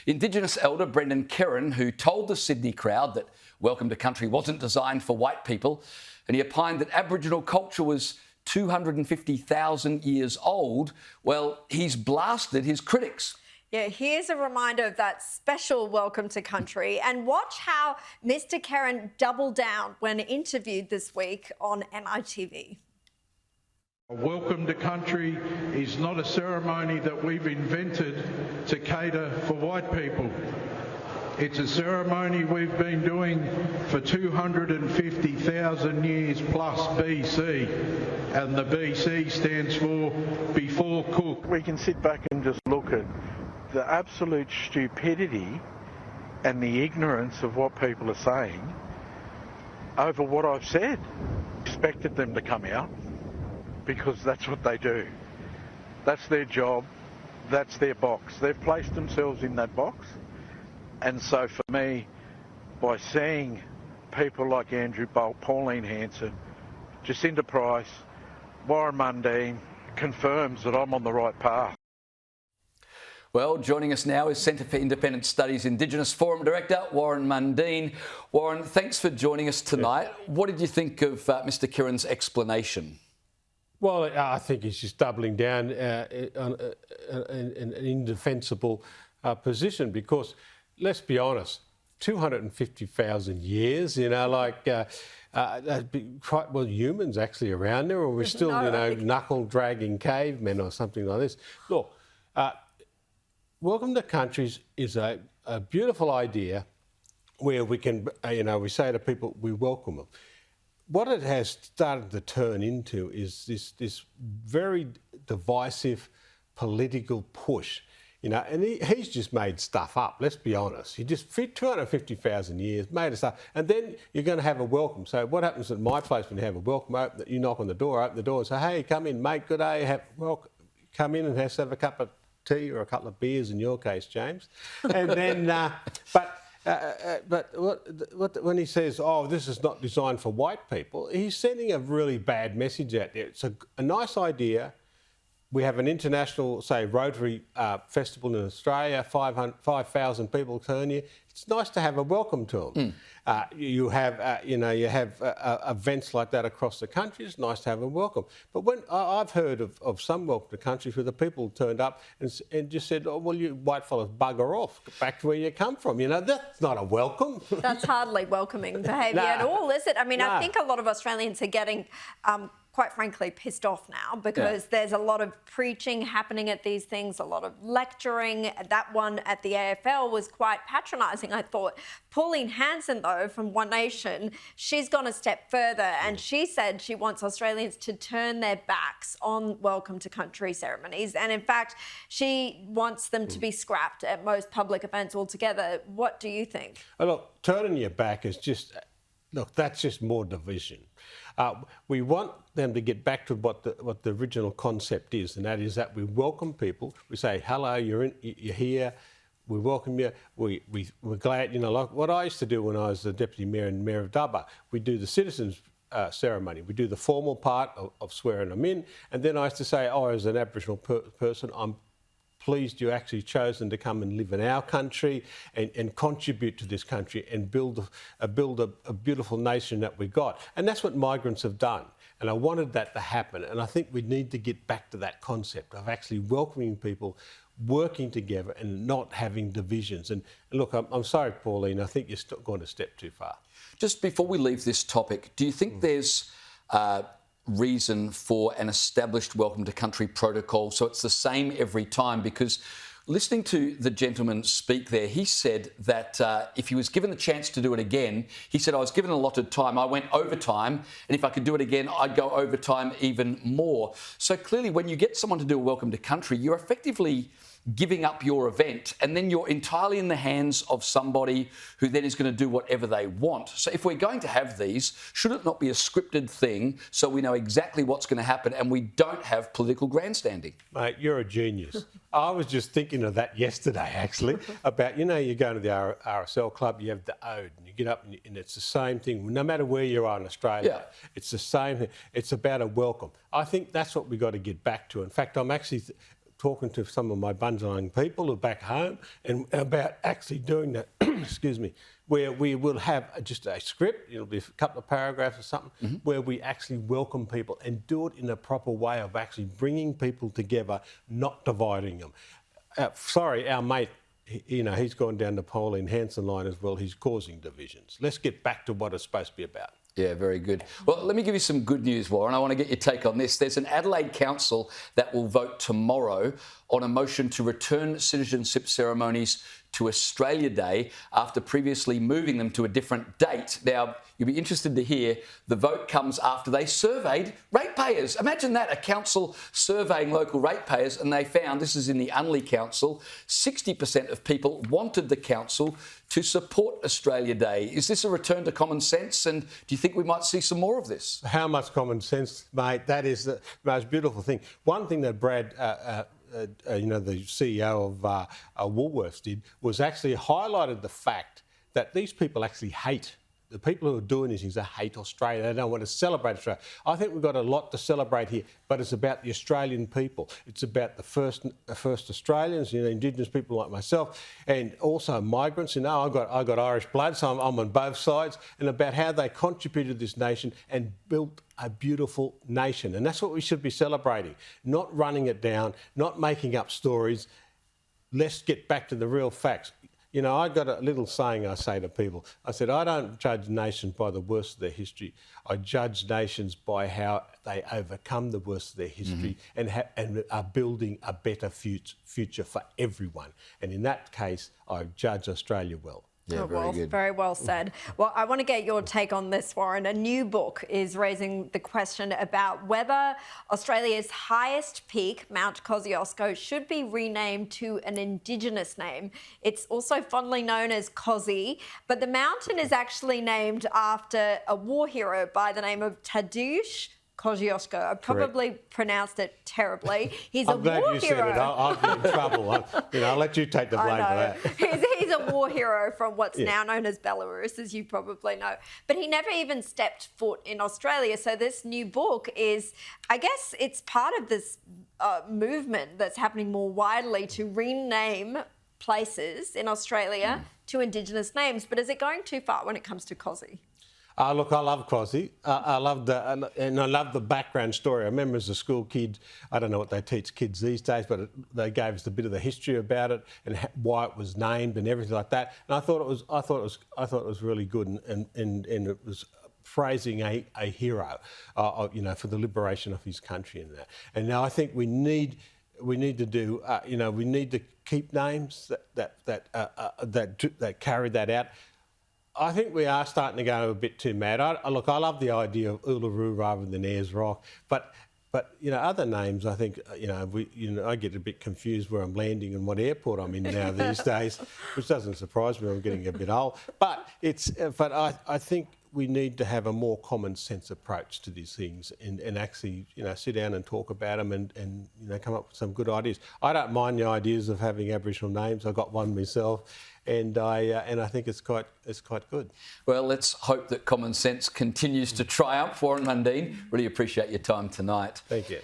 Indigenous elder Brendan Kerrin, who told the Sydney crowd that Welcome to Country wasn't designed for white people, and he opined that Aboriginal culture was 250,000 years old, well, he's blasted his critics. Yeah, here's a reminder of that special Welcome to Country, and watch how Mr. Kerrin doubled down when interviewed this week on NITV. Welcome to Country is not a ceremony that we've invented to cater for white people. It's a ceremony we've been doing for 250,000 years plus BC, and the BC stands for before Cook. We can sit back and just look at the absolute stupidity and the ignorance of what people are saying over what I've said. Expected them to come out because that's what they do. That's their job. That's their box. They've placed themselves in that box. And so for me, by seeing people like Andrew Bolt, Pauline Hanson, Jacinta Price, Warren Mundine, confirms that I'm on the right path. Well, joining us now is Centre for Independent Studies Indigenous Forum Director Warren Mundine. Warren, thanks for joining us tonight. Yes. What did you think of Mr. Kerrin's explanation? Well, I think he's just doubling down on an indefensible position because, let's be honest, 250,000 years, that'd be quite well humans actually around there, or we're still, knuckle-dragging cavemen or something like this. Look, Welcome to Countries is a beautiful idea where we can, we say to people, we welcome them. What it has started to turn into is this very divisive political push, and he's just made stuff up, let's be honest. He just fit 250,000 years, made it up, and then you're going to have a welcome. So what happens at my place when you have a welcome? You knock on the door, open the door and say, hey, come in, mate, good day, come in and have a cup of tea or a couple of beers in your case, James. And then, when he says, oh, this is not designed for white people, he's sending a really bad message out there. It's a nice idea. We have an international, say, Rotary festival in Australia, 5,000 people turn here. It's nice to have a welcome to them. You have events like that across the country. It's nice to have a welcome. But when I've heard of some welcome to countries where the people turned up and just said, oh, well, you white fellas bugger off, back to where you come from. That's not a welcome. That's hardly welcoming behaviour at all, is it? I mean, I think a lot of Australians are getting quite frankly, pissed off now because there's a lot of preaching happening at these things, a lot of lecturing. That one at the AFL was quite patronising, I thought. Pauline Hanson, though, from One Nation, she's gone a step further and she said she wants Australians to turn their backs on Welcome to Country ceremonies. And in fact, she wants them to be scrapped at most public events altogether. What do you think? Look, turning your back is just... Look, that's just more division. We want them to get back to what the original concept is, and that is that we welcome people. We say, hello, you're here. We welcome you. We're glad, like what I used to do when I was the Deputy Mayor and Mayor of Dubbo. We do the citizens ceremony. We do the formal part of swearing them in, and then I used to say, as an Aboriginal person, I'm pleased you actually chosen to come and live in our country and contribute to this country and build a beautiful nation that we got. And that's what migrants have done. And I wanted that to happen. And I think we need to get back to that concept of actually welcoming people, working together and not having divisions. And look, I'm sorry, Pauline, I think you're going a step too far. Just before we leave this topic, do you think there's reason for an established Welcome to Country protocol so it's the same every time? Because listening to the gentleman speak there, he said that if he was given the chance to do it again, he said, I was given allotted time, I went overtime, and if I could do it again, I'd go overtime even more. So clearly when you get someone to do a Welcome to Country, you're effectively giving up your event, and then you're entirely in the hands of somebody who then is going to do whatever they want. So if we're going to have these, should it not be a scripted thing so we know exactly what's going to happen and we don't have political grandstanding? Mate, you're a genius. I was just thinking of that yesterday, actually, about, you go to the RSL club, you have the ode, and you get up and it's the same thing. No matter where you are in Australia, it's the same thing. It's about a welcome. I think that's what we've got to get back to. In fact, I'm actually talking to some of my Bundine people who are back home and about actually doing that, excuse me, where we will have just a script, it'll be a couple of paragraphs or something, where we actually welcome people and do it in a proper way of actually bringing people together, not dividing them. Our mate, he's gone down the Pauline Hanson line as well. He's causing divisions. Let's get back to what it's supposed to be about. Yeah, very good. Well, let me give you some good news, Warren. I want to get your take on this. There's an Adelaide council that will vote tomorrow on a motion to return citizenship ceremonies to Australia Day after previously moving them to a different date. Now, you'll be interested to hear the vote comes after they surveyed ratepayers. Imagine that, a council surveying local ratepayers, and they found, this is in the Unley Council, 60% of people wanted the council to support Australia Day. Is this a return to common sense, and do you think we might see some more of this? How much common sense, mate? That is the most beautiful thing. One thing that Brad, the CEO of Woolworths did was actually highlighted the fact that these people actually hate. The people who are doing these things, they hate Australia. They don't want to celebrate Australia. I think we've got a lot to celebrate here, but it's about the Australian people. It's about the first Australians, Indigenous people like myself, and also migrants. I got Irish blood, so I'm on both sides, and about how they contributed to this nation and built a beautiful nation. And that's what we should be celebrating, not running it down, not making up stories. Let's get back to the real facts. I got a little saying I say to people. I said, I don't judge nations by the worst of their history. I judge nations by how they overcome the worst of their history and are building a better future for everyone. And in that case, I judge Australia well. Yeah, very good. Very well said. Well, I want to get your take on this, Warren. A new book is raising the question about whether Australia's highest peak, Mount Kosciuszko, should be renamed to an Indigenous name. It's also fondly known as Kosci, but the mountain is actually named after a war hero by the name of Tadeusz Kosciuszko. I probably pronounced it terribly. He's a war hero. I'm glad you said it. I'll be in trouble. I'll let you take the blame for that. He's a war hero from what's now known as Belarus, as you probably know. But he never even stepped foot in Australia. So this new book is, I guess, it's part of this movement that's happening more widely to rename places in Australia to Indigenous names. But is it going too far when it comes to Kosci? Look, I love Kosci. I love the background story. I remember as a school kid, I don't know what they teach kids these days, but they gave us a bit of the history about it and why it was named and everything like that. And I thought it was really good, and it was praising a hero, for the liberation of his country and that. And now I think we need to do, we need to keep names that carry that out. I think we are starting to go a bit too mad. I love the idea of Uluru rather than Ayers Rock, but other names. I think I get a bit confused where I'm landing and what airport I'm in now these days, which doesn't surprise me. I'm getting a bit old, but I think we need to have a more common sense approach to these things and actually sit down and talk about them and come up with some good ideas. I don't mind the ideas of having Aboriginal names. I got one myself. And I think it's quite good. Well, let's hope that common sense continues to triumph. Warren Mundine, really appreciate your time tonight. Thank you.